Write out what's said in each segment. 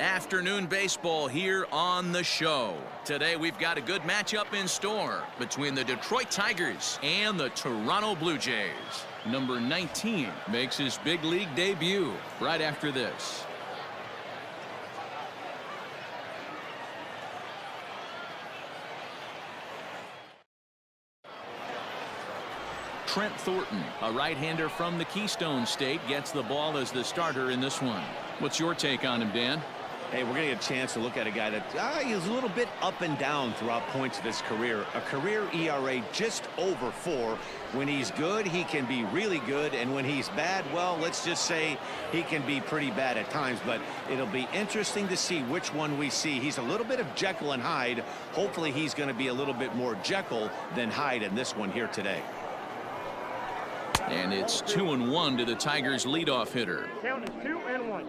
Afternoon baseball here on the show. Today we've got a good matchup in store between the Detroit Tigers and the Toronto Blue Jays. Number 19 makes his big league debut right after this. Trent Thornton, a right-hander from the Keystone State, gets the ball as the starter in this one. What's your take on him, Dan? Hey, we're going to get a chance to look at a guy that he's a little bit up and down throughout points of his career. A career ERA just over 4. When he's good, he can be really good. And when he's bad, well, let's just say he can be pretty bad at times. But it'll be interesting to see which one we see. He's a little bit of Jekyll and Hyde. Hopefully he's going to be a little bit more Jekyll than Hyde in this one here today. And it's 2-1 to the Tigers' leadoff hitter. Count is 2-1.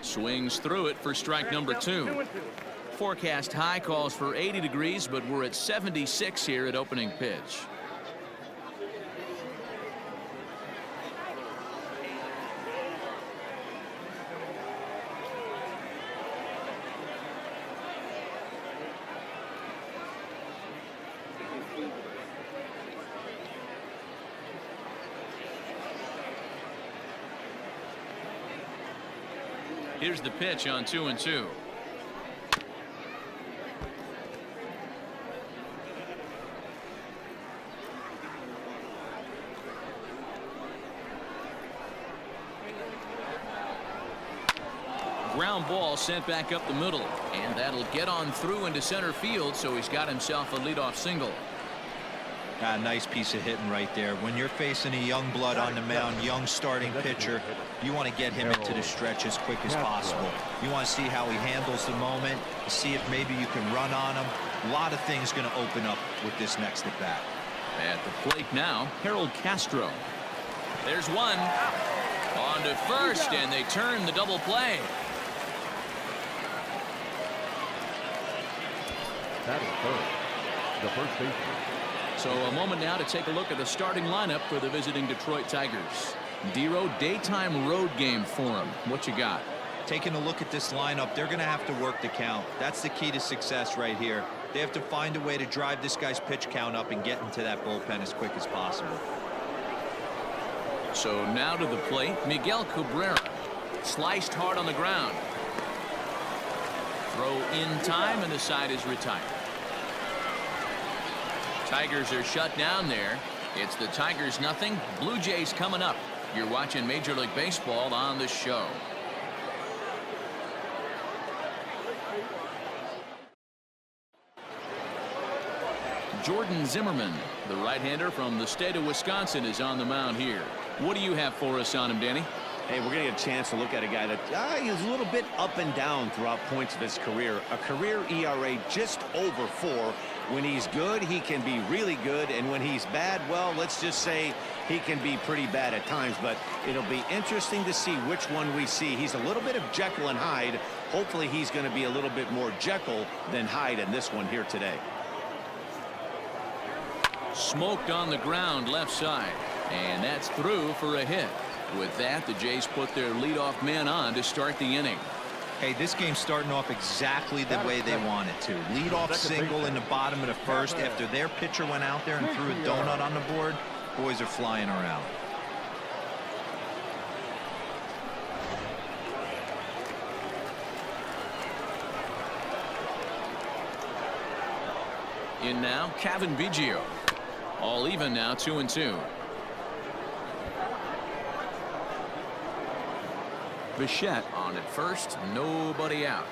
Swings through it for strike number 2. Forecast high calls for 80 degrees, but we're at 76 here at opening pitch. Here's the pitch on 2-2. Ground ball sent back up the middle, and that'll get on through into center field, so he's got himself a leadoff single. Nice piece of hitting right there. When you're facing a young blood on the mound, young starting pitcher, you want to get him into the stretch as quick as possible. You want to see how he handles the moment, see if maybe you can run on him. A lot of things going to open up with this next at bat. At the plate now, Harold Castro. There's one. On to first, and they turn the double play. That is first. The first baseman. So a moment now to take a look at the starting lineup for the visiting Detroit Tigers. Dero, daytime road game for him. What you got? Taking a look at this lineup, they're going to have to work the count. That's the key to success right here. They have to find a way to drive this guy's pitch count up and get into that bullpen as quick as possible. So now to the plate, Miguel Cabrera. Sliced hard on the ground. Throw in time, and the side is retired. Tigers are shut down there. It's the Tigers nothing. Blue Jays coming up. You're watching Major League Baseball on the show. Jordan Zimmerman, the right-hander from the state of Wisconsin, is on the mound here. What do you have for us on him, Danny? Hey, we're going to get a chance to look at a guy that he's a little bit up and down throughout points of his career. A career ERA just over 4. When he's good, he can be really good. And when he's bad, well, let's just say he can be pretty bad at times. But it'll be interesting to see which one we see. He's a little bit of Jekyll and Hyde. Hopefully he's going to be a little bit more Jekyll than Hyde in this one here today. Smoked on the ground left side. And that's through for a hit. With that, the Jays put their leadoff man on to start the inning. Hey, this game's starting off exactly the way they want it to. Leadoff single in the bottom of the first after their pitcher went out there and threw a donut on the board. Boys are flying around. In now, Kevin Biggio. All even now, 2-2. Bichette on at first, nobody out.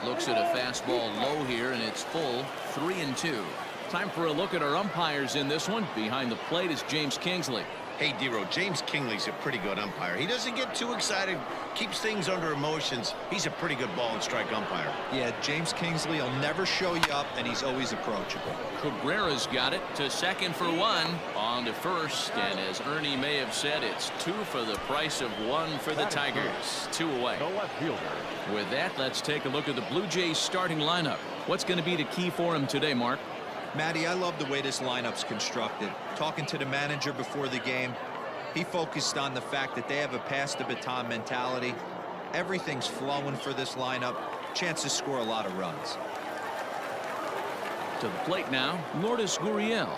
Looks at a fastball low here, and it's full. 3-2. Time for a look at our umpires in this one. Behind the plate is James Kingsley. Hey, D-Row, James Kingley's a pretty good umpire. He doesn't get too excited, keeps things under emotions. He's a pretty good ball and strike umpire. Yeah, James Kingsley will never show you up, and he's always approachable. Cabrera's got it to second for one. On to first, and as Ernie may have said, it's 2 for the price of 1 for the Tigers. 2 away. The left fielder. With that, let's take a look at the Blue Jays starting lineup. What's going to be the key for him today, Mark? Matty, I love the way this lineup's constructed. Talking to the manager before the game, he focused on the fact that they have a pass the baton mentality. Everything's flowing for this lineup. Chance to score a lot of runs. To the plate now, Lourdes Gurriel.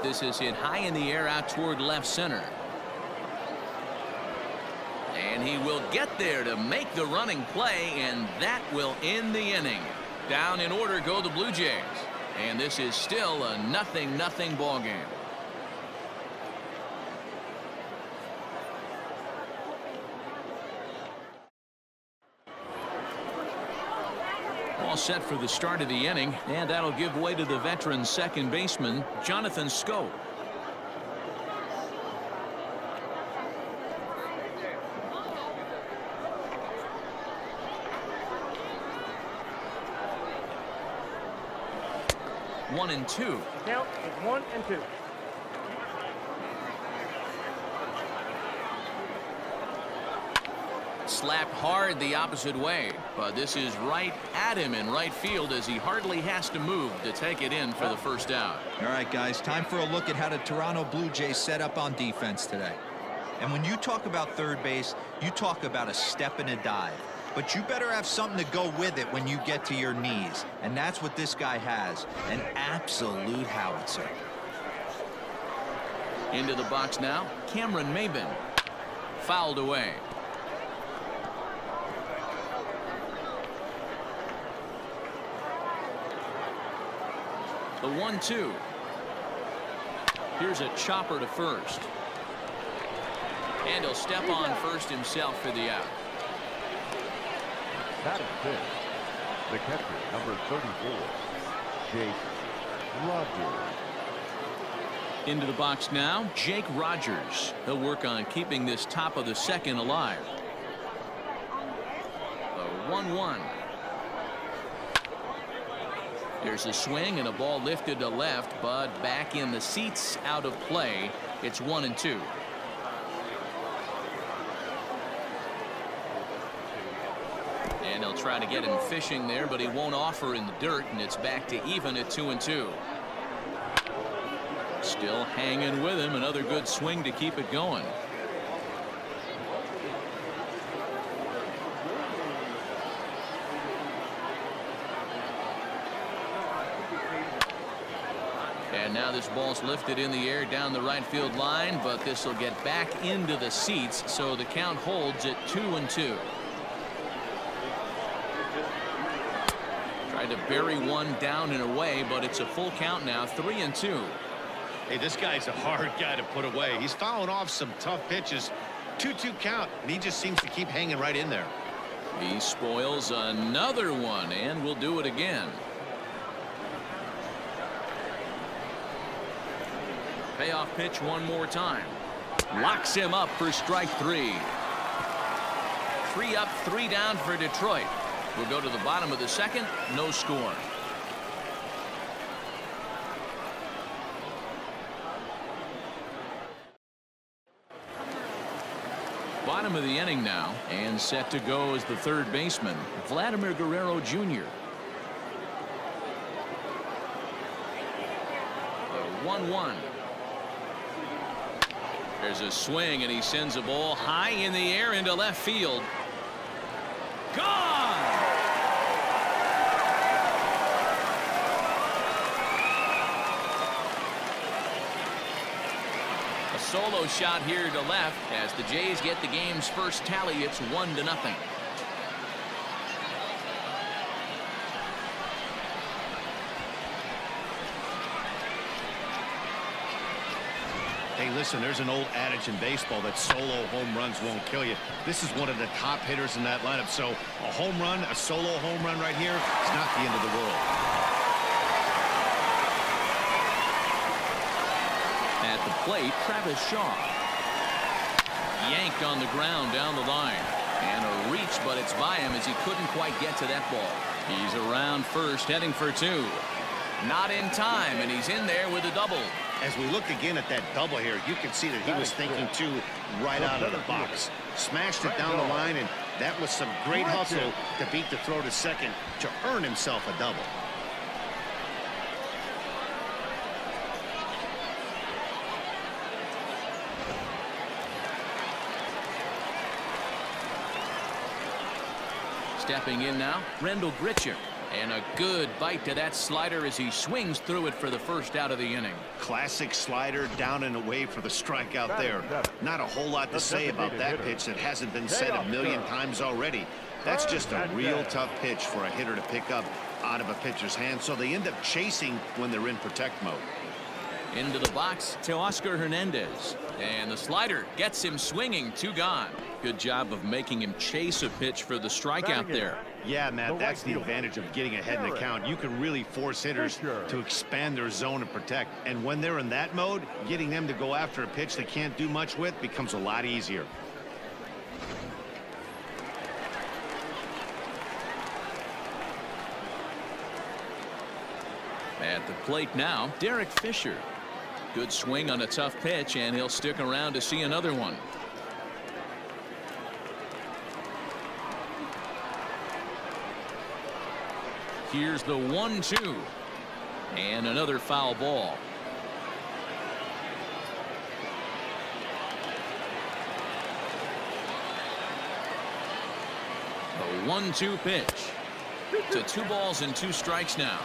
This is hit high in the air out toward left center. And he will get there to make the running play, and that will end the inning. Down in order go the Blue Jays. And this is still a 0-0 ball game. All set for the start of the inning, and that'll give way to the veteran second baseman, Jonathan Schoop. One and two. Count is 1 and 2. Slapped hard the opposite way, but this is right at him in right field as he hardly has to move to take it in for the first out. All right, guys, time for a look at how the Toronto Blue Jays set up on defense today. And when you talk about third base, you talk about a step and a dive. But you better have something to go with it when you get to your knees. And that's what this guy has, an absolute howitzer. Into the box now, Cameron Maybin. Fouled away. The 1-2. Here's a chopper to first. And he'll step on first himself for the out. That is fifth. The catcher, number 34, Jake Rogers. Into the box now, Jake Rogers. He'll work on keeping this top of the second alive. The 1-1. There's a swing and a ball lifted to left, but back in the seats, out of play. It's 1-2. And he'll try to get him fishing there, but he won't offer in the dirt, and it's back to even at 2-2. Still hanging with him. Another good swing to keep it going. And now this ball's lifted in the air down the right field line, but this will get back into the seats, so the count holds at 2-2. Tried to bury one down and away, but it's a full count now, 3-2. Hey, this guy's a hard guy to put away. He's fouling off some tough pitches. 2-2 count, and he just seems to keep hanging right in there. He spoils another one, and will do it again. Payoff pitch one more time. Locks him up for strike 3. 3 up, 3 down for Detroit. We'll go to the bottom of the second. No score. Bottom of the inning now, and set to go is the third baseman, Vladimir Guerrero Jr. The 1-1. There's a swing, and he sends a ball high in the air into left field. Gone! A solo shot here to left as the Jays get the game's first tally. It's 1-0. Hey, listen, there's an old adage in baseball that solo home runs won't kill you. This is one of the top hitters in that lineup. So a home run, a solo home run right here, it's not the end of the world. At the plate, Travis Shaw. Yanked on the ground down the line. And a reach, but it's by him as he couldn't quite get to that ball. He's around first, heading for two. Not in time, and he's in there with a double. As we look again at that double here, you can see that he was thinking two right out of the box. Smashed it down the line, and that was some great hustle to beat the throw to second to earn himself a double. Stepping in now, Rendell Gritchick. And a good bite to that slider as he swings through it for the first out of the inning. Classic slider down and away for the strikeout there. Not a whole lot to say about that pitch that hasn't been said a million times already. That's just a real tough pitch for a hitter to pick up out of a pitcher's hand, so they end up chasing when they're in protect mode. Into the box to Oscar Hernandez. And the slider gets him swinging, two gone. Good job of making him chase a pitch for the strikeout there. Yeah, Matt, that's the advantage of getting ahead in the count. You can really force hitters to expand their zone and protect. And when they're in that mode, getting them to go after a pitch they can't do much with becomes a lot easier. At the plate now, Derek Fisher. Good swing on a tough pitch, and he'll stick around to see another one. Here's the 1-2. And another foul ball. The 1-2 pitch. To 2 balls and 2 strikes now.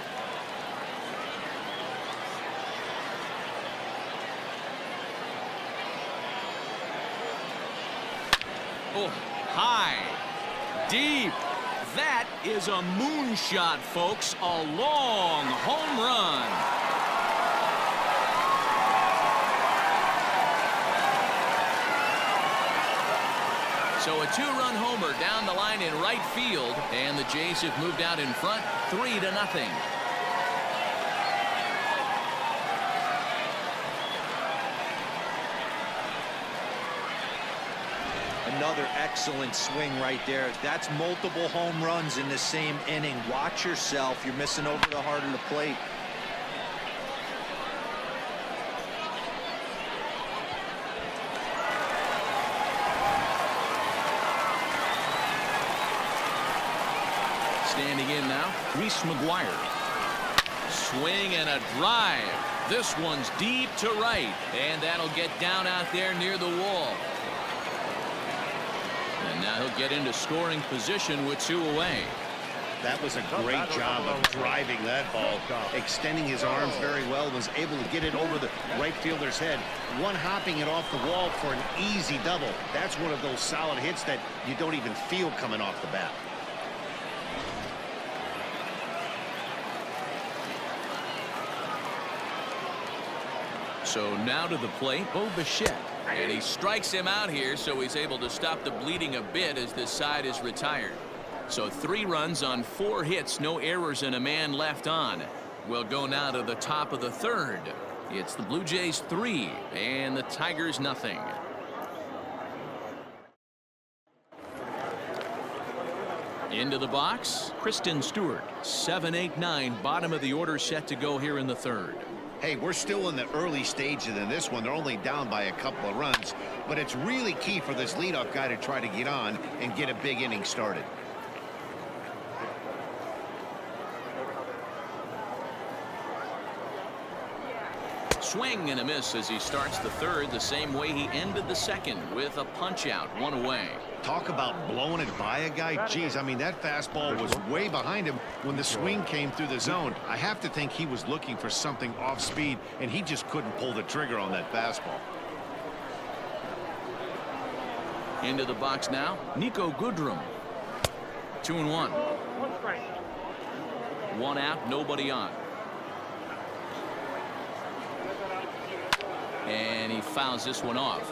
Oh, high, deep. That is a moonshot, folks. A long home run. So a 2-run homer down the line in right field, and the Jays have moved out in front 3-0. Another excellent swing right there. That's multiple home runs in the same inning. Watch yourself. You're missing over the heart of the plate. Standing in now, Reese McGuire. Swing and a drive. This one's deep to right, and that'll get down out there near the wall. And now he'll get into scoring position with 2 away. That was a great job of driving that ball, extending his arms very well, was able to get it over the right fielder's head, one-hopping it off the wall for an easy double. That's one of those solid hits that you don't even feel coming off the bat. So now to the plate, Bo Bichette. And he strikes him out here, so he's able to stop the bleeding a bit as this side is retired. So 3 runs on 4 hits, no errors, and a man left on. We'll go now to the top of the 3rd. It's the Blue Jays 3 and the Tigers nothing. Into the box, Kristen Stewart. 7-8-9, bottom of the order set to go here in the 3rd. Hey, we're still in the early stages in this one. They're only down by a couple of runs, but it's really key for this leadoff guy to try to get on and get a big inning started. Swing and a miss as he starts the 3rd the same way he ended the 2nd with a punch out, 1 away. Talk about blowing it by a guy. Geez, I mean, that fastball was way behind him when the swing came through the zone. I have to think he was looking for something off speed, and he just couldn't pull the trigger on that fastball. Into the box now, Nico Goodrum. 2-1. 1 out, nobody on. And he fouls this one off.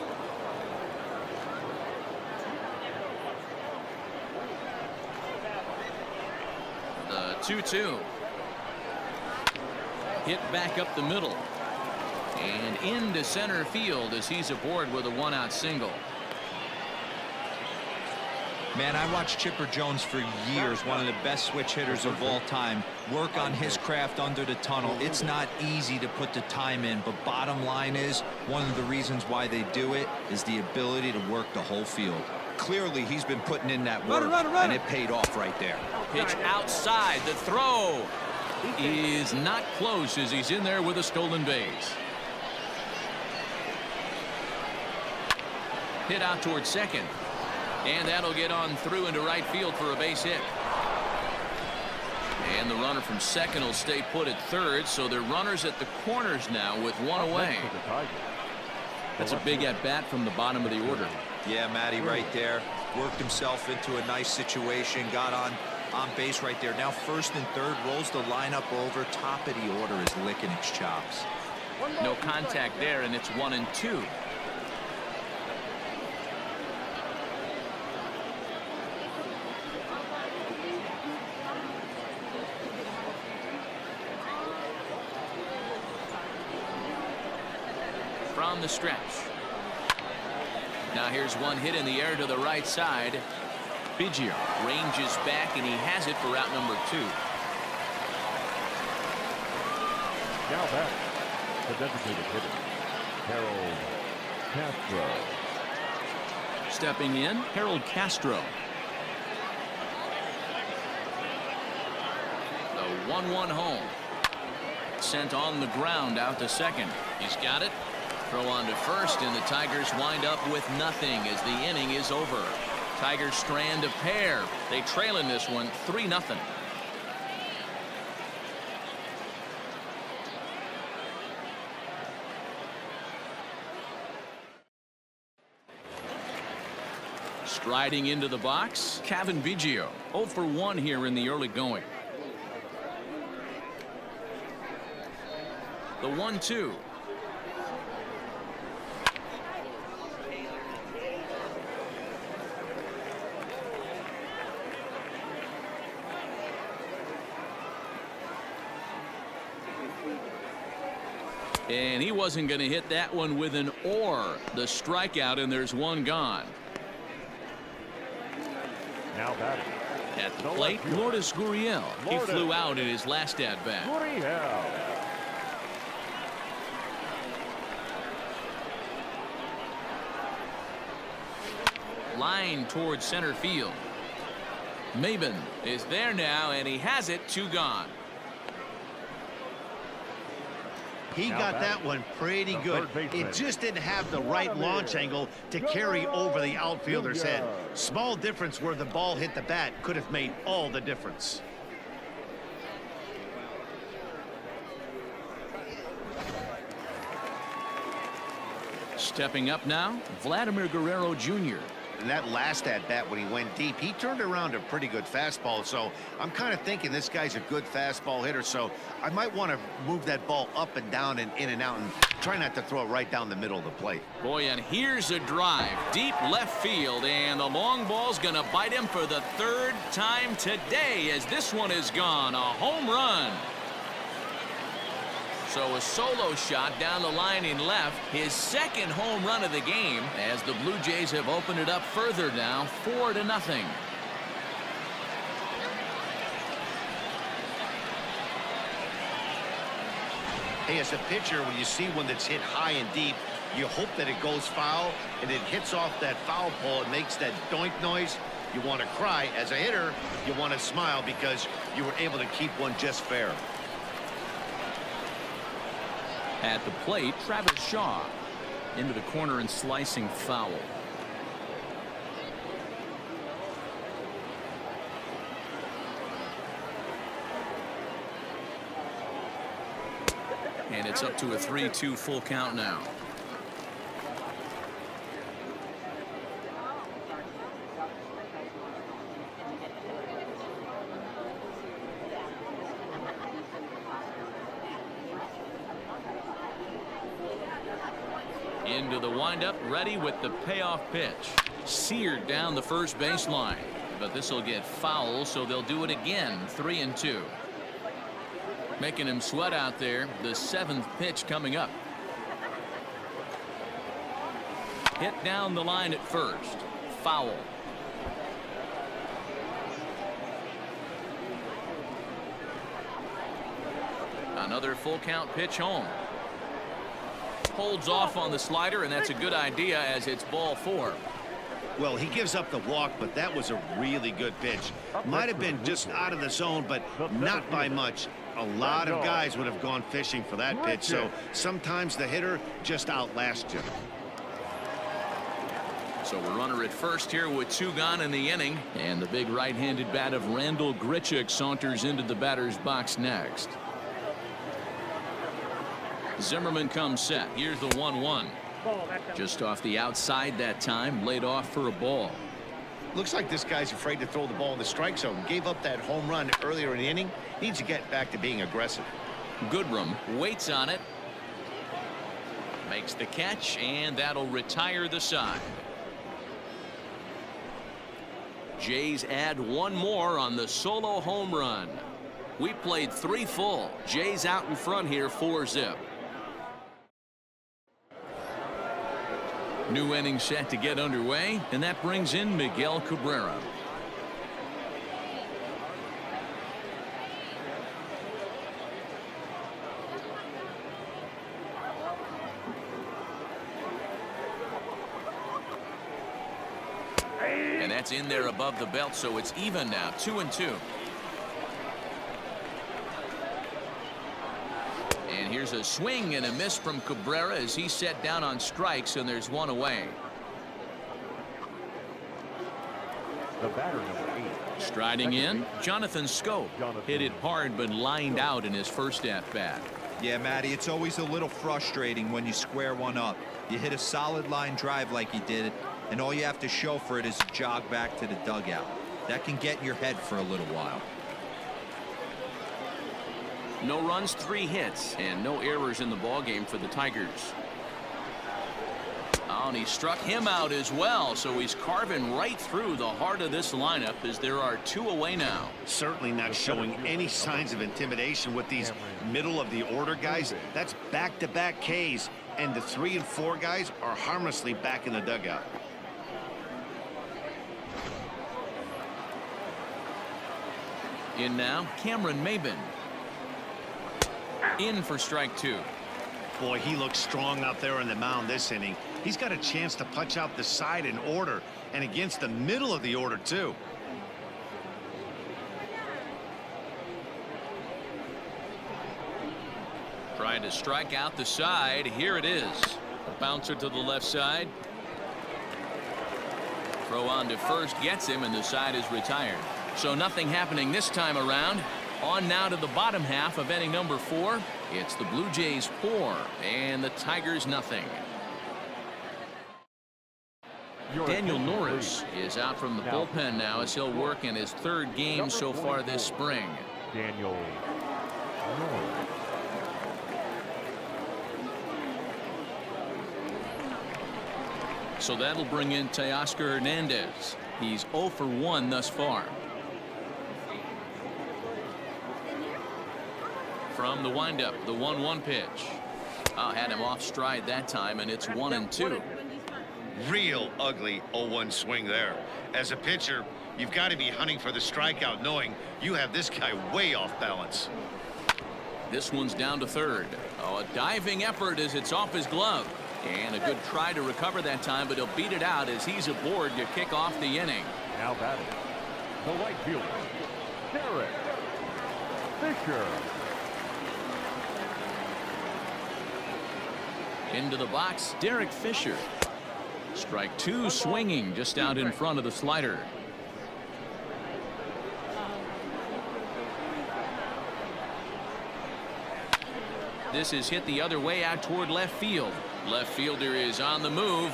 The 2-2. Hit back up the middle. And into center field as he's aboard with a one-out single. Man, I watched Chipper Jones for years, one of the best switch hitters of all time. Work on his craft under the tunnel. It's not easy to put the time in, but bottom line is, one of the reasons why they do it is the ability to work the whole field. Clearly, he's been putting in that work, and it paid off right there. Pitch outside. The throw is not close as he's in there with a stolen base. Hit out towards second. And that'll get on through into right field for a base hit. And the runner from second will stay put at third, so they're runners at the corners now with one away. That's a big at-bat from the bottom of the order. Yeah, Matty, right there. Worked himself into a nice situation, got on base right there. Now first and third, rolls the lineup over. Top of the order is licking its chops. No contact there, and it's 1-2. From the stretch. Now here's one hit in the air to the right side. Biggio ranges back, and he has it for out number 2. Now back, the designated hitter, Harold Castro. Stepping in, Harold Castro. The 1-1 home. Sent on the ground out to second. He's got it. Throw on to first, and the Tigers wind up with nothing as the inning is over. Tigers strand a pair. They trail in this one 3-0. Striding into the box, Cavan Biggio. 0 for 1 here in the early going. The 1-2. And he wasn't going to hit that one with an or. The strikeout, and there's one gone. Now batting. At the plate, Lourdes Gurriel. He flew out in his last at-bat. Gurriel. Line towards center field. Maben is there now, and he has it. 2 gone. He got that one pretty good. It just didn't have the right launch angle to carry over the outfielder's head. Small difference where the ball hit the bat could have made all the difference. Stepping up now, Vladimir Guerrero Jr. And that last at-bat when he went deep, he turned around a pretty good fastball. So I'm kind of thinking this guy's a good fastball hitter. So I might want to move that ball up and down and in and out and try not to throw it right down the middle of the plate. Boy, and here's a drive. Deep left field, and the long ball's going to bite him for the 3rd time today as this one is gone. A home run. So a solo shot down the line in left, his 2nd home run of the game, as the Blue Jays have opened it up further now, 4-0. Hey, as a pitcher, when you see one that's hit high and deep, you hope that it goes foul and it hits off that foul pole. It makes that doink noise. You want to cry. As a hitter, you want to smile because you were able to keep one just fair. At the plate, Travis Shaw into the corner and slicing foul. And it's up to a 3-2 full count now. Into the windup, ready with the payoff pitch. Seared down the first baseline, but this will get foul, so they'll do it again. 3-2. Making him sweat out there. The 7th pitch coming up. Hit down the line at first. Foul. Another full count pitch home. Holds off on the slider, and that's a good idea as it's ball 4. Well, he gives up the walk, but that was a really good pitch. Might have been just out of the zone, but not by much. A lot of guys would have gone fishing for that pitch, so sometimes the hitter just outlasts you. So a runner at first here with 2 gone in the inning, and the big right-handed bat of Randall Grichuk saunters into the batter's box next. Zimmerman comes set. Here's the 1-1. Just off the outside that time, laid off for a ball. Looks like this guy's afraid to throw the ball in the strike zone. Gave up that home run earlier in the inning. Needs to get back to being aggressive. Goodrum waits on it. Makes the catch, and that'll retire the side. Jays add 1 more on the solo home run. We played 3 full. Jays out in front here, 4-zip. New inning set to get underway, and that brings in Miguel Cabrera. And that's in there above the belt, so it's even now, 2-2. And here's a swing and a miss from Cabrera as he's set down on strikes, and there's 1 away. The batter, number 8. Striding in, Jonathan Schoop. Hit it hard but lined out in his first at-bat. Yeah, Matty, it's always a little frustrating when you square one up. You hit a solid line drive like he did, and all you have to show for it is a jog back to the dugout. That can get in your head for a little while. No runs, 3 hits, and no errors in the ballgame for the Tigers. Oh, and he struck him out as well, so he's carving right through the heart of this lineup as there are 2 away now. Certainly not showing any signs of intimidation with these middle of the order guys. That's back-to-back Ks, and the 3 and 4 guys are harmlessly back in the dugout. In now, Cameron Maybin. In for strike 2. Boy, he looks strong out there on the mound this inning. He's got a chance to punch out the side in order, and against the middle of the order, too. Trying to strike out the side. Here it is. A bouncer to the left side. Throw on to first gets him, and the side is retired. So nothing happening this time around. On now to the bottom half of inning number 4. It's the Blue Jays 4 and the Tigers nothing. Daniel Norris is out from the bullpen now as he'll work in his 3rd game so far this spring. Daniel Norris. So that'll bring in Teoscar Hernandez. He's 0 for 1 thus far. From the windup, the 1-1 pitch. Had him off stride that time, and it's 1-2. Real ugly 0-1 swing there. As a pitcher, you've got to be hunting for the strikeout, knowing you have this guy way off balance. This one's down to 3rd. A diving effort as it's off his glove. And a good try to recover that time, but he'll beat it out as he's aboard to kick off the inning. Now batting, the right fielder, Derek Fisher. Into the box, Derek Fisher. Strike 2 swinging just out in front of the slider. This is hit the other way out toward left field. Left fielder is on the move.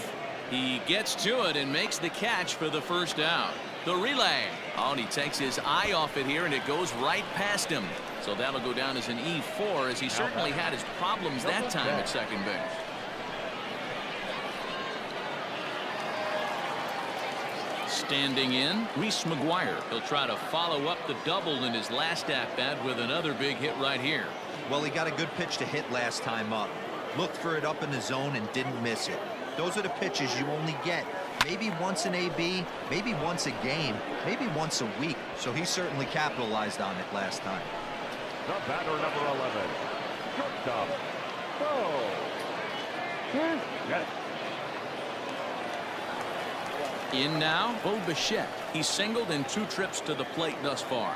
He gets to it and makes the catch for the first out. The relay. Oh, and he takes his eye off it here, and it goes right past him. So that'll go down as an E4, as he certainly had his problems that time at second base. Standing in, Reese McGuire. He'll try to follow up the double in his last at-bat with another big hit right here. Well, he got a good pitch to hit last time up. Looked for it up in the zone and didn't miss it. Those are the pitches you only get maybe once in AB, maybe once a game, maybe once a week. So he certainly capitalized on it last time. The batter, number 11, shortstop, Bo. Yes. In now, Bo Bichette. He's singled in 2 trips to the plate thus far.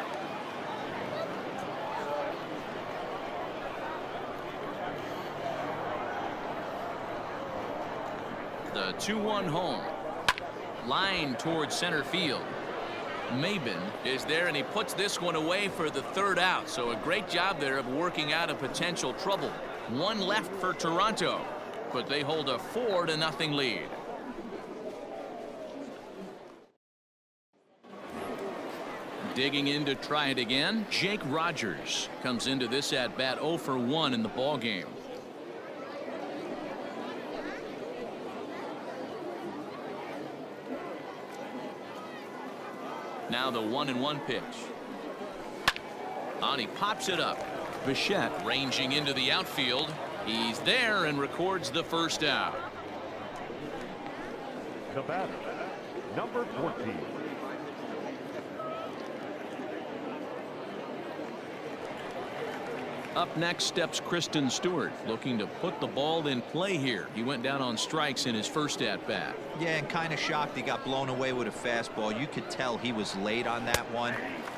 The 2-1 home. Line towards center field. Maben is there, and he puts this one away for the 3rd out. So a great job there of working out a potential trouble. 1 left for Toronto, but they hold a 4-0 lead. Digging in to try it again, Jake Rogers comes into this at bat 0 for 1 in the ball game. Now the 1-1 pitch. And he pops it up. Bichette ranging into the outfield. He's there and records the 1st out. The batter, number 14. Up next steps Kristen Stewart, looking to put the ball in play here. He went down on strikes in his 1st at bat. Yeah, and kind of shocked he got blown away with a fastball. You could tell he was late on that one,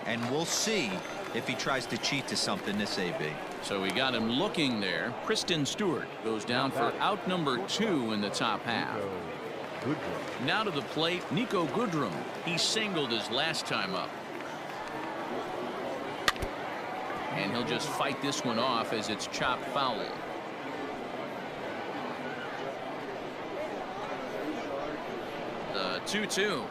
and we'll see if he tries to cheat to something this AB. So we got him looking there. Kristen Stewart goes down for out number 2 in the top half. Now to the plate, Nico Goodrum. He singled his last time up. And he'll just fight this one off as it's chopped foul. The 2-2.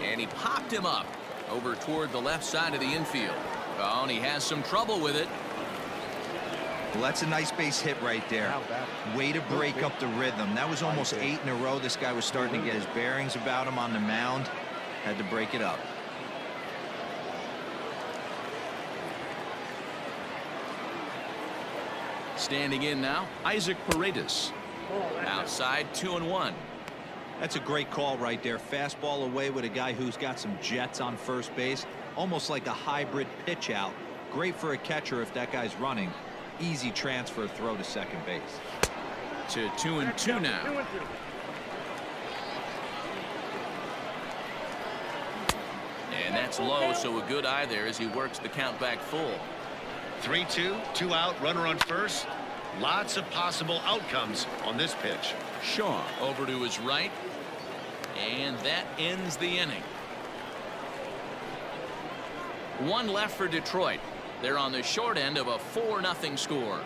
And he popped him up over toward the left side of the infield. Oh, and he has some trouble with it. Well, that's a nice base hit right there. Way to break up the rhythm. That was almost 8 in a row. This guy was starting to get his bearings about him on the mound. Had to break it up. Standing in now, Isaac Paredes. Outside, 2-1. That's a great call right there. Fastball away with a guy who's got some jets on first base. Almost like a hybrid pitch out. Great for a catcher if that guy's running. Easy transfer throw to second base. To 2-2 now. And that's low, so a good eye there as he works the count back full. 3-2, 2 out, runner on first. Lots of possible outcomes on this pitch. Shaw over to his right. And that ends the inning. 1 left for Detroit. They're on the short end of a 4-0 score.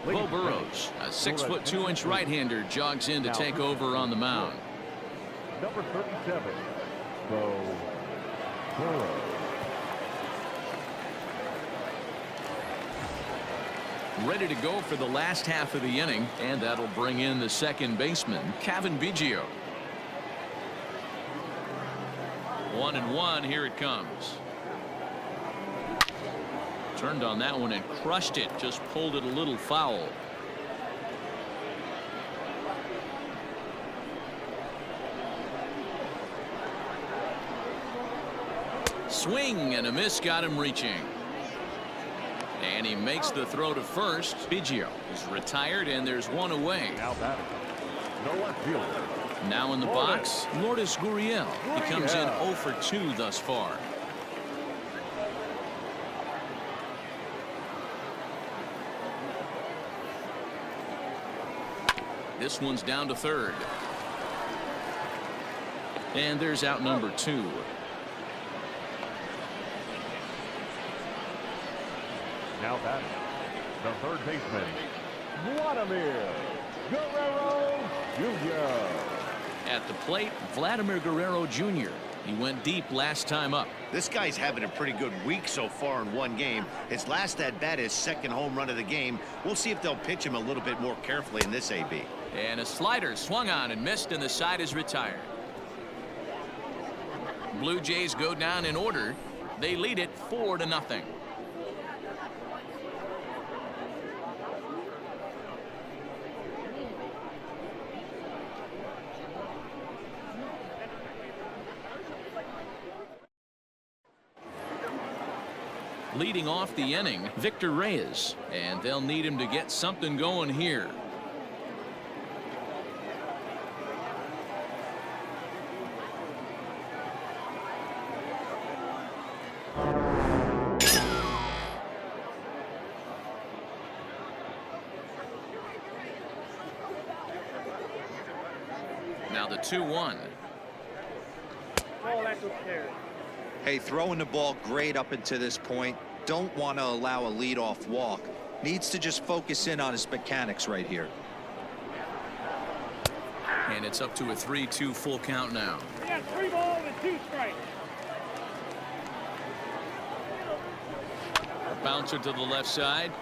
Bo Burrows, a 6'2" right-hander, jogs in to take over on the mound. Number 37, Bo Burrows. Ready to go for the last half of the inning, and that'll bring in the second baseman, Cavan Biggio. 1-1, here it comes. Turned on that one and crushed it, just pulled it a little foul. Swing and a miss got him reaching. And he makes the throw to first. Biggio is retired, and there's one away. Now batting, the left fielder. Now in the box, Lourdes Gurriel. He comes in 0 for 2 thus far. This one's down to third. And there's out number 2. Now batting, the third baseman, Vladimir Guerrero Jr. At the plate, Vladimir Guerrero Jr. He went deep last time up. This guy's having a pretty good week so far in one game. His last at bat is second home run of the game. We'll see if they'll pitch him a little bit more carefully in this AB. And a slider swung on and missed, and the side is retired. Blue Jays go down in order. They lead it 4-0. Leading off the inning, Victor Reyes, and they'll need him to get something going here. Now the 2-1. Ball actually carried. Hey, throwing the ball great up until this point. Don't want to allow a leadoff walk. Needs to just focus in on his mechanics right here. And it's up to a 3-2 full count now. We got 3 balls and 2 strikes. A bouncer to the left side.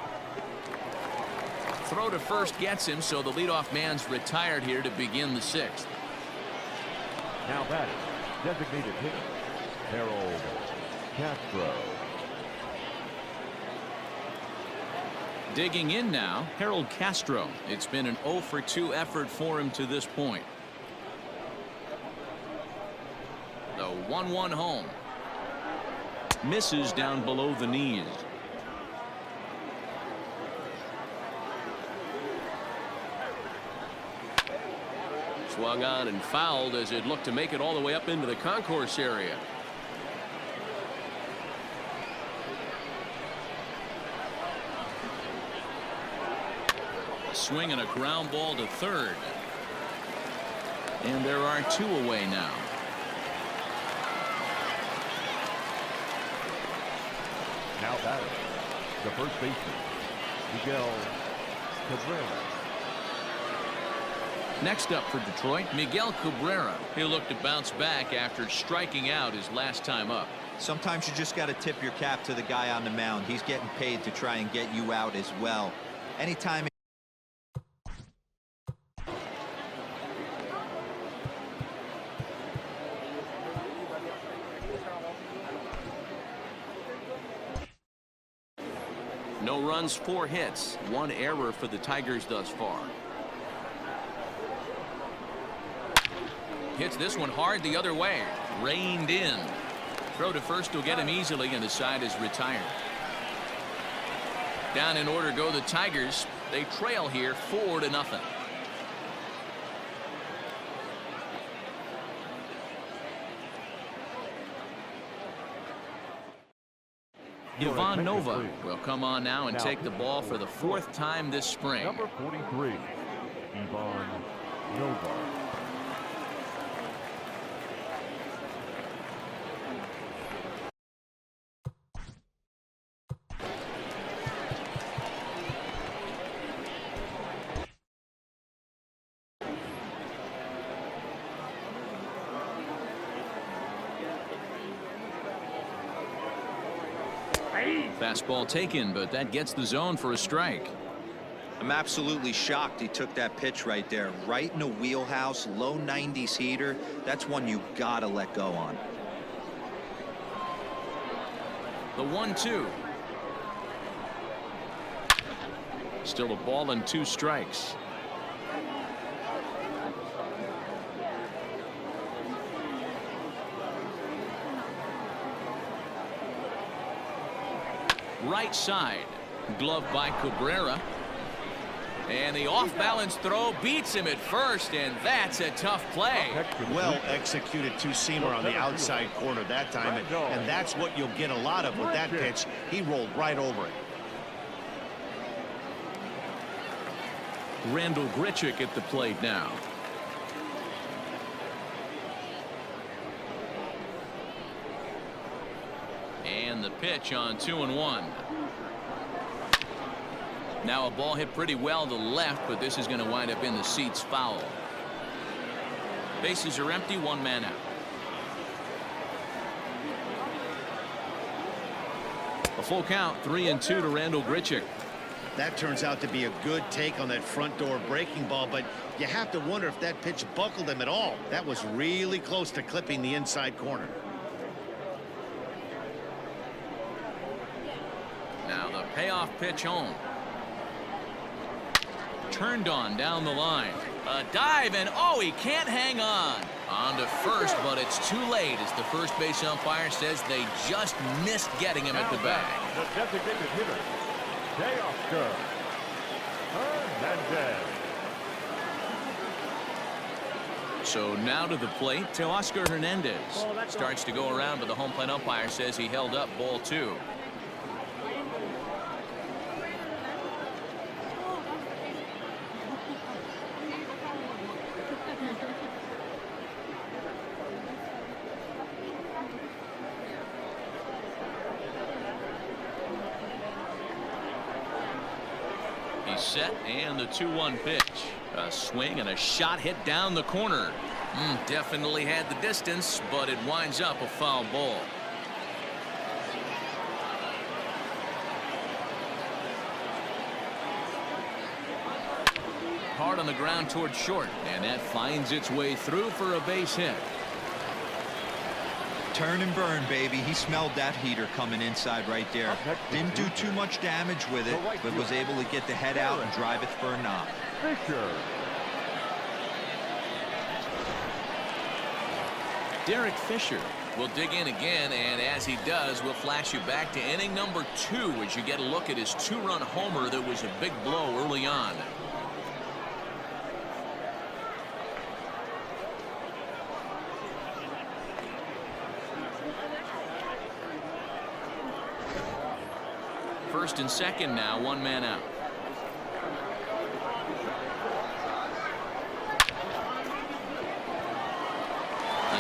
Throw to first gets him, so the leadoff man's retired here to begin the 6th. Now batting, designated hitter, Harold Castro. Digging in now, Harold Castro. It's been an 0 for 2 effort for him to this point. The 1-1 home. Misses down below the knees. Swung on and fouled as it looked to make it all the way up into the concourse area. A swing and a ground ball to third. And there are 2 away now. Now batting, the first baseman, Miguel Cabrera. Next up for Detroit, Miguel Cabrera. He'll look to bounce back after striking out his last time up. Sometimes you just got to tip your cap to the guy on the mound. He's getting paid to try and get you out as well. Anytime. No runs, 4 hits, 1 error for the Tigers thus far. Hits this one hard the other way. Reined in. Throw to first will get him easily, and the side is retired. Down in order go the Tigers. They trail here 4-0. Ivan Nova will come on now and take the ball for the 4th time this spring. Number 43, Ivan Nova. Fastball taken, but that gets the zone for a strike. I'm absolutely shocked he took that pitch right there. Right in the wheelhouse, low 90s heater. That's one you gotta let go on. The 1-2. Still a ball and 2 strikes. Right side. Glove by Cabrera. And the off-balance throw beats him at first, and that's a tough play. Well executed 2-seamer on the outside corner that time, and that's what you'll get a lot of with that pitch. He rolled right over it. Randall Grichuk at the plate now. And the pitch on 2-1. Now a ball hit pretty well to left, but this is going to wind up in the seats foul. Bases are empty, 1 man out. A full count, 3-2 to Randall Grichuk. That turns out to be a good take on that front door breaking ball, but you have to wonder if that pitch buckled him at all. That was really close to clipping the inside corner. leadoff pitch home. Turned on down the line. A dive, and oh, he can't hang on to first, but it's too late as the first base umpire says they just missed getting him at the bag. The designated hitter, Teoscar Hernandez. So now to the plate, Teoscar Hernandez starts to go around, but the home plate umpire says he held up ball 2. He's set, and the 2-1 pitch. A swing and a shot hit down the corner. Definitely had the distance, but it winds up a foul ball. Hard on the ground towards short, and that finds its way through for a base hit. Turn and burn, baby. He smelled that heater coming inside right there. Didn't do too much damage with it, but was able to get the head out and drive it for a knock. Fisher. Derek Fisher will dig in again, and as he does, we'll flash you back to inning number 2 as you get a look at his 2-run homer that was a big blow early on. First and second now, 1 man out.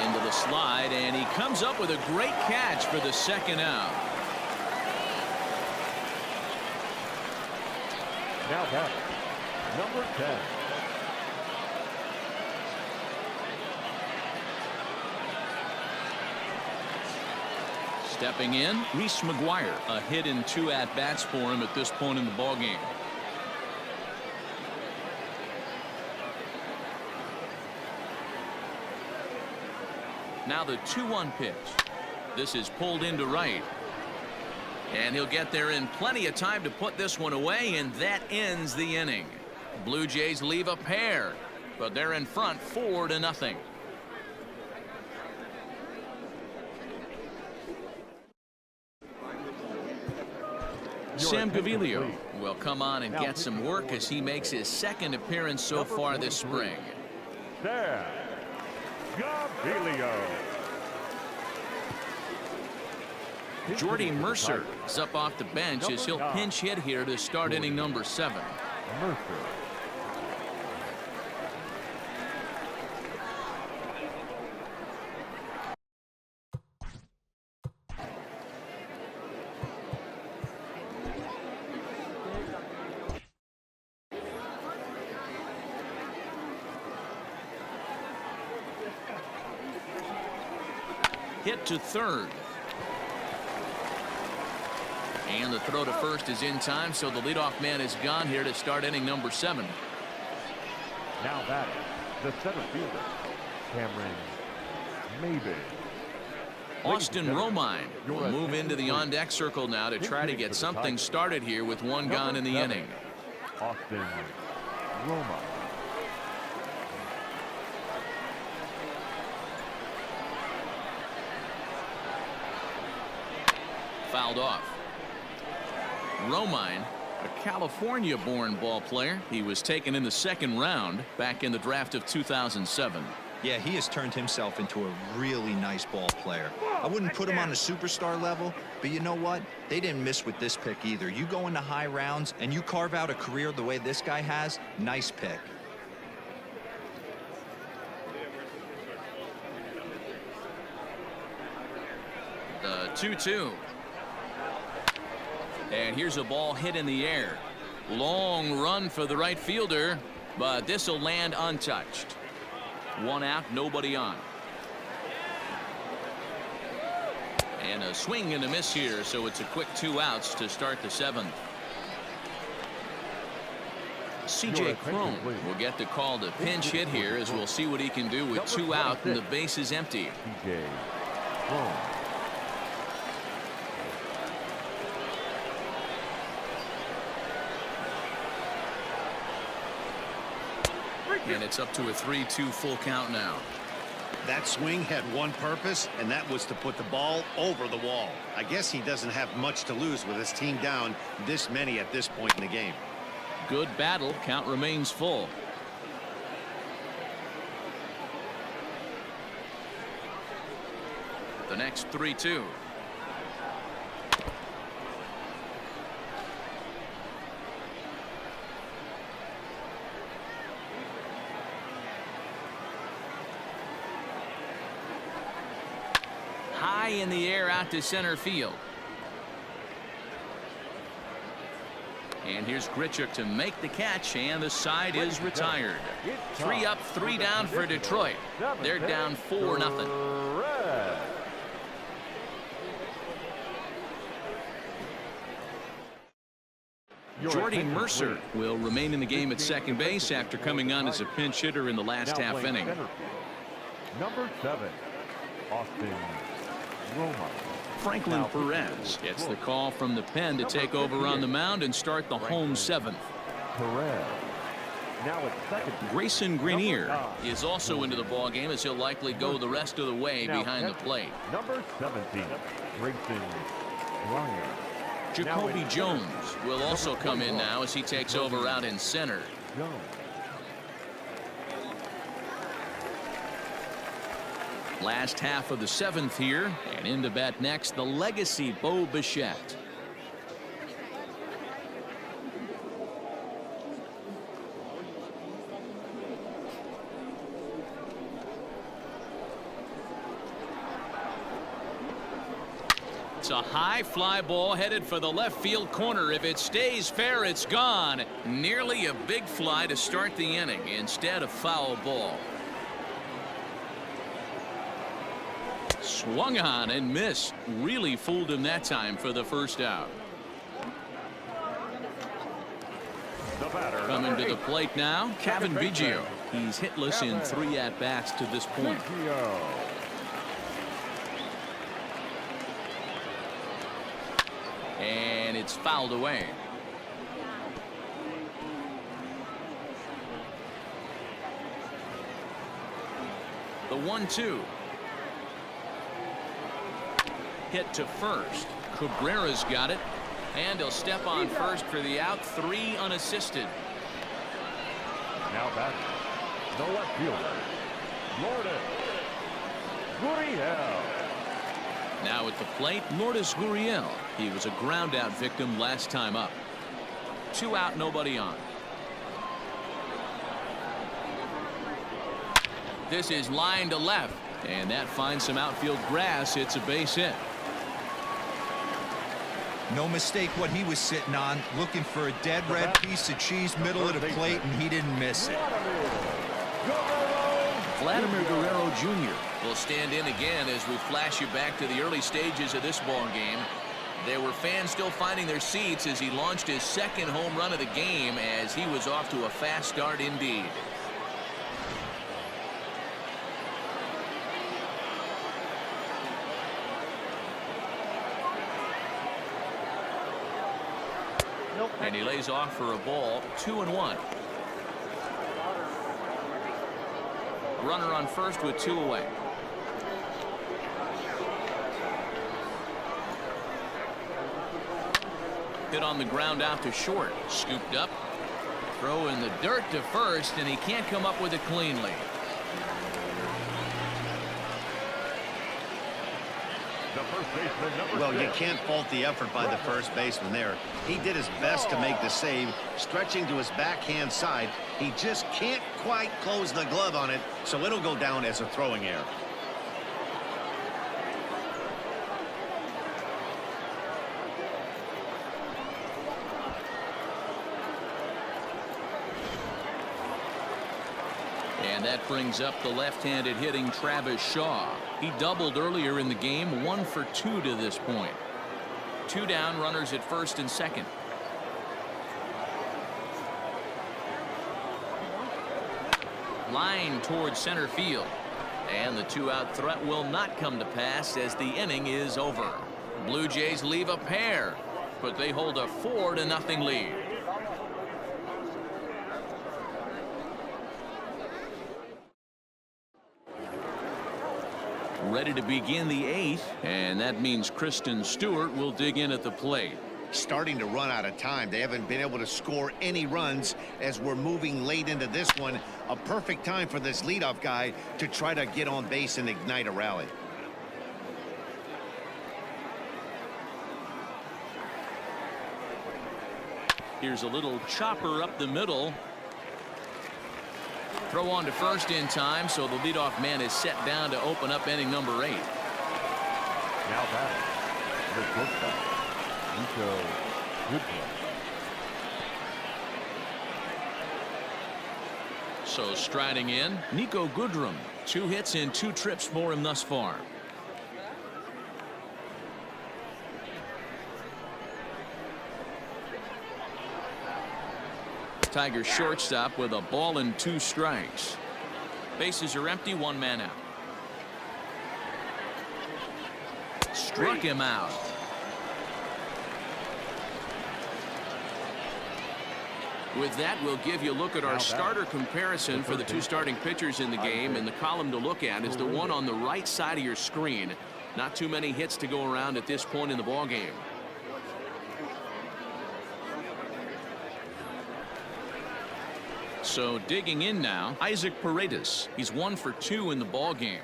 Into the slide, and he comes up with a great catch for the second out. Now back, number 10. Stepping in, Reese McGuire. A hit in 2 at-bats for him at this point in the ballgame. Now the 2-1 pitch. This is pulled into right. And he'll get there in plenty of time to put this one away, and that ends the inning. Blue Jays leave a pair, but they're in front 4-0. Sam Gaviglio will come on and get some work as he makes his second appearance so far this spring. Sam Gaviglio. Jordy Mercer is up off the bench as he'll pinch hit here to start inning number 7. Mercer. Hit to third. And the throw to first is in time, so the leadoff man is gone here to start inning number 7. Now batting, the center fielder, Cameron Maybin. Austin Romine will move into the on-deck circle now to try to get something started here with 1 gone in the inning. Austin Romine. Fouled off. Romine, a California-born ball player. He was taken in the 2nd round back in the draft of 2007. Yeah, he has turned himself into a really nice ball player. I wouldn't put him on a superstar level, but you know what? They didn't miss with this pick either. You go into high rounds and you carve out a career the way this guy has, nice pick. The 2-2. And here's a ball hit in the air. Long run for the right fielder, but this will land untouched. 1 out, nobody on. And a swing and a miss here, so it's a quick 2 outs to start the 7th. C.J. Cron will get the call to pinch hit here, as we'll see what he can do with 2 out and the base is empty. C.J. Cron. And it's up to a 3-2 full count now. That swing had one purpose, and that was to put the ball over the wall. I guess he doesn't have much to lose with his team down this many at this point in the game. Good battle. Count remains full. The next 3-2. High in the air out to center field. And here's Grichuk to make the catch, and the side is retired. 3 up, 3 down for Detroit. They're down 4-0. Jordy Mercer will remain in the game at second base after coming on as a pinch hitter in the last half inning. Number 7, Austin Roma. Franklin Perez gets the call from the pen to take over on the mound and start the home 7th. Perez. Now at second. Grayson Grenier is also into the ball game, as he'll likely go the rest of the way behind the plate. Number 17, Grayson Grenier. Jacoby Jones will also come in now as he takes over out in center. Jones. Last half of the 7th here, and in to bat next, the legacy Bo Bichette. It's a high fly ball headed for the left field corner. If it stays fair, it's gone. Nearly a big fly to start the inning. Instead, a foul ball. Swung on and missed. Really fooled him that time for the first out. Coming to the plate now, Kevin Biggio. He's hitless in 3 at-bats to this point. And it's fouled away. The 1-2. Hit to first. Cabrera's got it. And he'll step on first for the out. 3 unassisted. Now back. The left fielder, Lourdes Gurriel. Now at the plate, Lourdes Gurriel. He was a ground out victim last time up. 2 out, nobody on. This is line to left, and that finds some outfield grass. It's a base hit. No mistake what he was sitting on, looking for a dead red piece of cheese middle of the plate, and he didn't miss it. Vladimir Guerrero Jr. will stand in again as we flash you back to the early stages of this ball game. There were fans still finding their seats as he launched his 2nd home run of the game, as he was off to a fast start indeed. And he lays off for a ball. 2-1. Runner on first with 2 away. Hit on the ground out to short. Scooped up. Throw in the dirt to first, and he can't come up with it cleanly. Well, you can't fault the effort by the first baseman there. He did his best to make the save, stretching to his backhand side. He just can't quite close the glove on it, so it'll go down as a throwing error. And that brings up the left-handed hitting Travis Shaw. He doubled earlier in the game, 1 for 2 to this point. 2 down, runners at first and second. Line towards center field. And the 2-out threat will not come to pass as the inning is over. Blue Jays leave a pair, but they hold a 4-0 lead. ready to begin the 8th, and that means Kristen Stewart will dig in at the plate. Starting to run out of time. They haven't been able to score any runs as we're moving late into this one. A perfect time for this leadoff guy to try to get on base and ignite a rally. Here's a little chopper up the middle. Throw on to first in time, so the leadoff man is set down to open up inning number 8. Now batting, the shortstop, Nico Goodwin. So striding in, Nico Goodrum. 2 hits and 2 trips for him thus far. Tigers shortstop with a ball and 2 strikes. Bases are empty, 1 man out. Struck him out. With that, we'll give you a look at our starter comparison for the 2 starting pitchers in the game, and the column to look at is the one on the right side of your screen. Not too many hits to go around at this point in the ball game. So digging in now, Isaac Paredes. He's 1 for 2 in the ball game.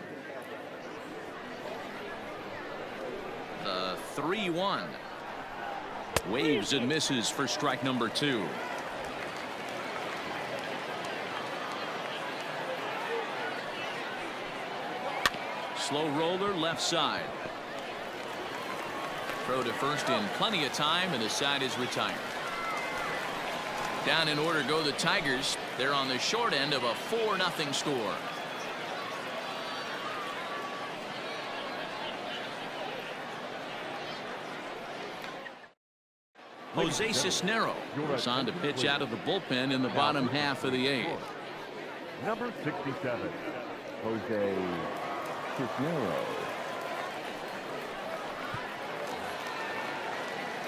The 3-1. Waves and misses for strike number 2. Slow roller left side. Throw to first in plenty of time, and the side is retired. Down in order go the Tigers. They're on the short end of a 4-0 score. Jose Cisnero is on to pitch out of the bullpen in the bottom half of the 8th. Number 67, Jose Cisnero.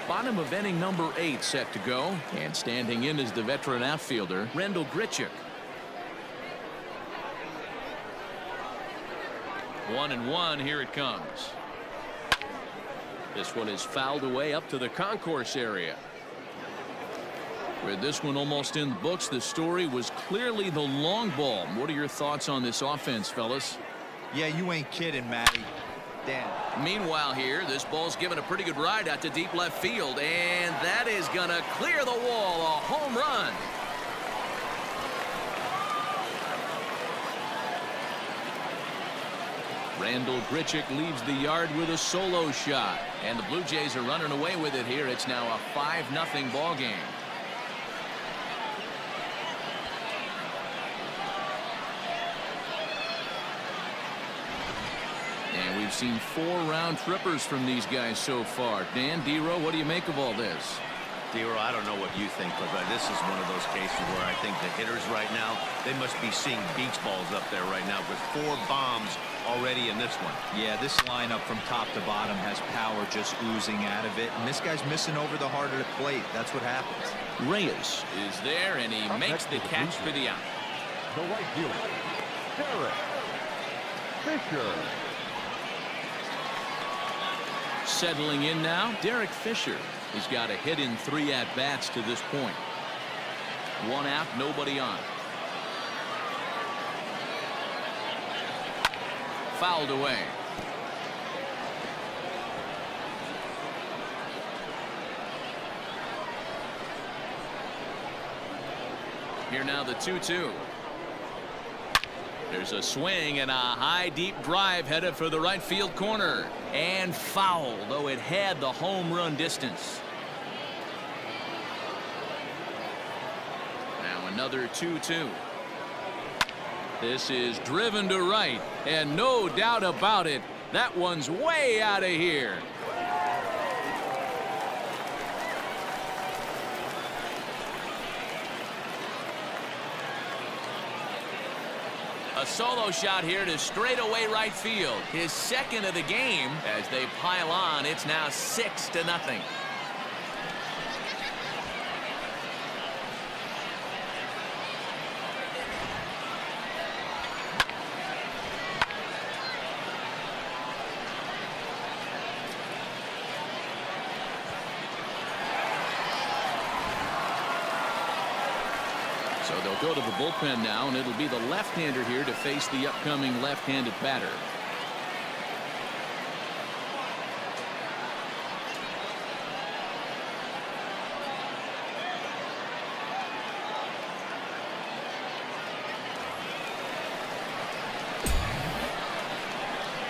Bottom of inning number 8 set to go, and standing in is the veteran outfielder Randall Grichuk. 1-1, here it comes. This one is fouled away up to the concourse area. With this one almost in the books, the story was clearly the long ball. What are your thoughts on this offense, fellas? Yeah, you ain't kidding, Matty. Dan. Meanwhile here, this ball's given a pretty good ride out to deep left field, and that is gonna clear the wall. A home run. Randall Grichuk leaves the yard with a solo shot, and the Blue Jays are running away with it here. It's now a 5-0 ball game. And we've seen 4 round trippers from these guys so far. Dan, D-Row, what do you make of all this? D-Row, I don't know what you think, but this is one of those cases where I think the hitters right now, they must be seeing beach balls up there right now with 4 bombs already in this one. Yeah, this lineup from top to bottom has power just oozing out of it, and this guy's missing over the heart of the plate. That's what happens. Reyes is there, and he makes the catch for the out. The right fielder, Derek Fisher. Settling in now, Derek Fisher. He's got a hit in 3 at-bats to this point. 1 out, nobody on. Fouled away. Here now the 2-2. There's a swing and a high deep drive headed for the right field corner, and foul, though it had the home run distance. Now another 2-2. This is driven to right, and no doubt about it, that one's way out of here. A solo shot here to straightaway right field. His second of the game. As they pile on, it's now 6-0. So they'll go to the bullpen now, and it'll be the left-hander here to face the upcoming left-handed batter.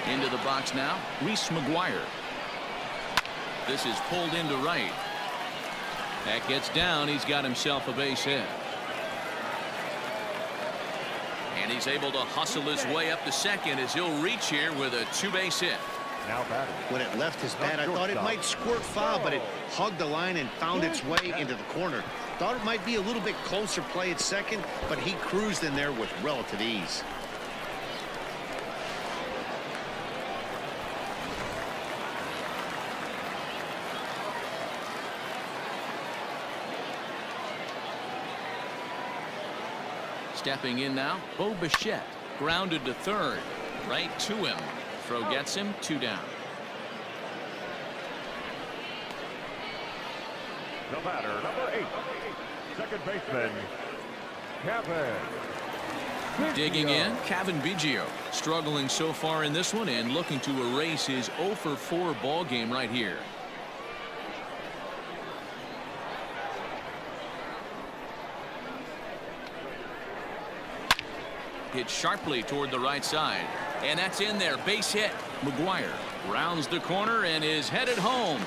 Into the box now, Reese McGuire. This is pulled into right. That gets down. He's got himself a base hit. And he's able to hustle his way up to second as he'll reach here with a two-base hit. Now batting. When it left his bat, I thought it might squirt foul, but it hugged the line and found its way into the corner. Thought it might be a little bit closer play at second, but he cruised in there with relative ease. Stepping in now, Bo Bichette. Grounded to third. Right to him. Throw gets him. 2 down. The batter, number 8. Second baseman, Kevin. Digging in, Kevin Biggio. Struggling so far in this one and looking to erase his 0 for 4 ball game right here. Hit sharply toward the right side. And that's in there. Base hit. McGuire rounds the corner and is headed home.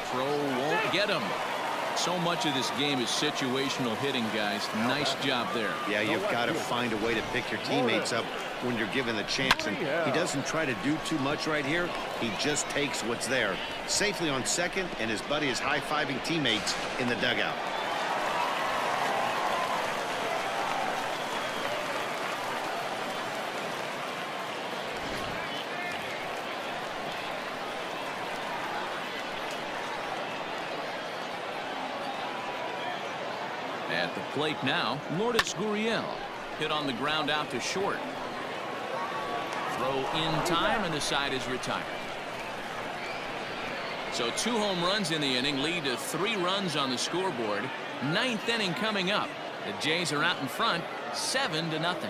Throw won't get him. So much of this game is situational hitting, guys. Nice job there. Yeah, you've got to find a way to pick your teammates up when you're given the chance. And he doesn't try to do too much right here. He just takes what's there. Safely on second, and his buddy is high-fiving teammates in the dugout. At the plate now, Lourdes Gurriel. Hit on the ground out to short. Throw in time, and the side is retired. So 2 home runs in the inning lead to 3 runs on the scoreboard. 9th inning coming up. The Jays are out in front, 7-0.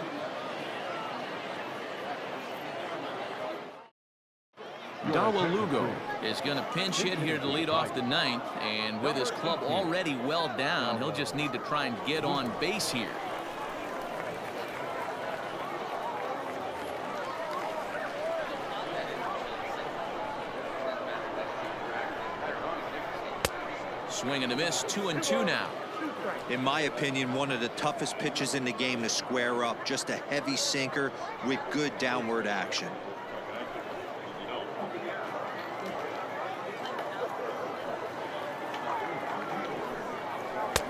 Darwin Lugo is going to pinch hit here to lead off the 9th, and with his club already well down, he'll just need to try and get on base here. Swing and a miss, 2-2 now. In my opinion, one of the toughest pitches in the game to square up. Just a heavy sinker with good downward action.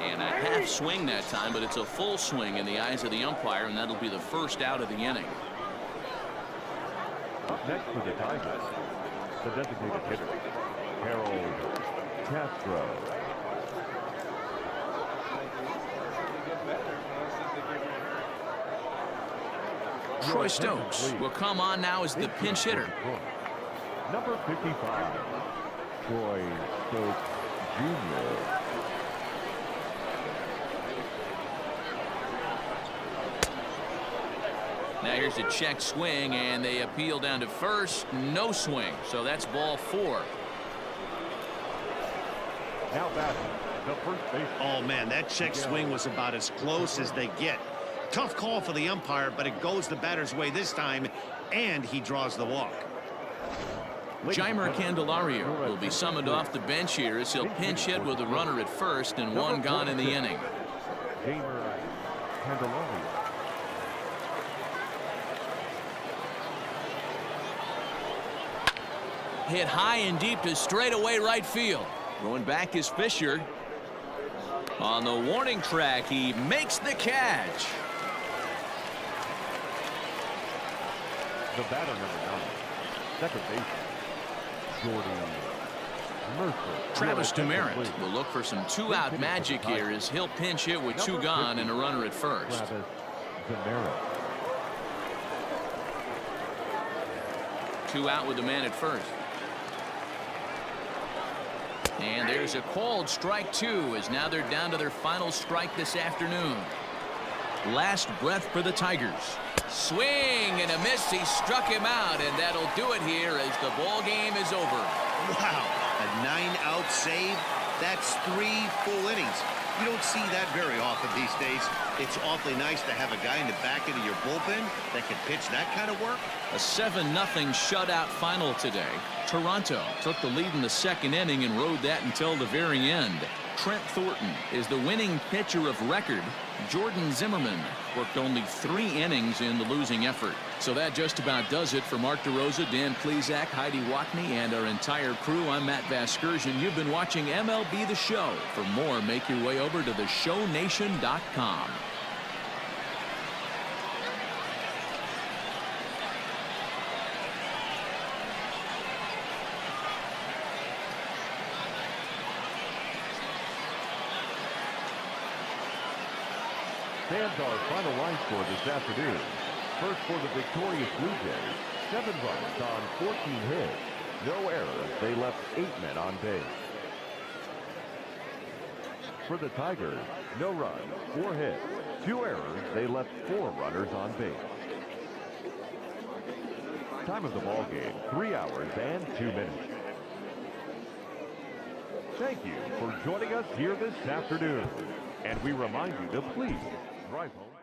And a half swing that time, but it's a full swing in the eyes of the umpire, and that'll be the first out of the inning. Up next for the Tigers, the designated hitter, Harold Castro. Troy Stokes will come on now as the pinch hitter. Number 55, Troy Stokes Jr. Now here's a check swing, and they appeal down to first. No swing, so that's ball 4. Now batting, the first base. Oh, man, that check swing was about as close as they get. Tough call for the umpire, but it goes the batter's way this time, and he draws the walk. Jeimer Candelario will be summoned off the bench here as he'll pinch hit with a runner at first and 1 gone in the inning. Jeimer Candelario. Hit high and deep to straightaway right field. Going back is Fisher. On the warning track, he makes the catch. The batter, number 9, second baseman, Jordan Mercer. Travis Demeritte will look for some 2-out magic here as he'll pinch hit with 2 gone and a runner at first. Travis Demeritte. 2 out with the man at first. And there's a called strike 2 as now they're down to their final strike this afternoon. Last breath for the Tigers. Swing and a miss. He struck him out, and that'll do it here as the ball game is over. Wow, a 9-out save. That's 3 full innings. You don't see that very often these days. It's awfully nice to have a guy in the back end of your bullpen that can pitch that kind of work. A 7-0 shutout final today. Toronto took the lead in the second inning and rode that until the very end. Trent Thornton is the winning pitcher of record. Jordan Zimmerman worked only 3 innings in the losing effort. So that just about does it for Mark DeRosa, Dan Plesac, Heidi Watney, and our entire crew. I'm Matt Vasgersian. You've been watching MLB The Show. For more, make your way over to theshownation.com. Fans, our final line score this afternoon. First for the victorious Blue Jays, 7 runs on 14 hits. No errors. They left 8 men on base. For the Tigers, no runs, 4 hits. 2 errors. They left 4 runners on base. Time of the ball game, 3 hours and 2 minutes. Thank you for joining us here this afternoon. And we remind you to please drive home.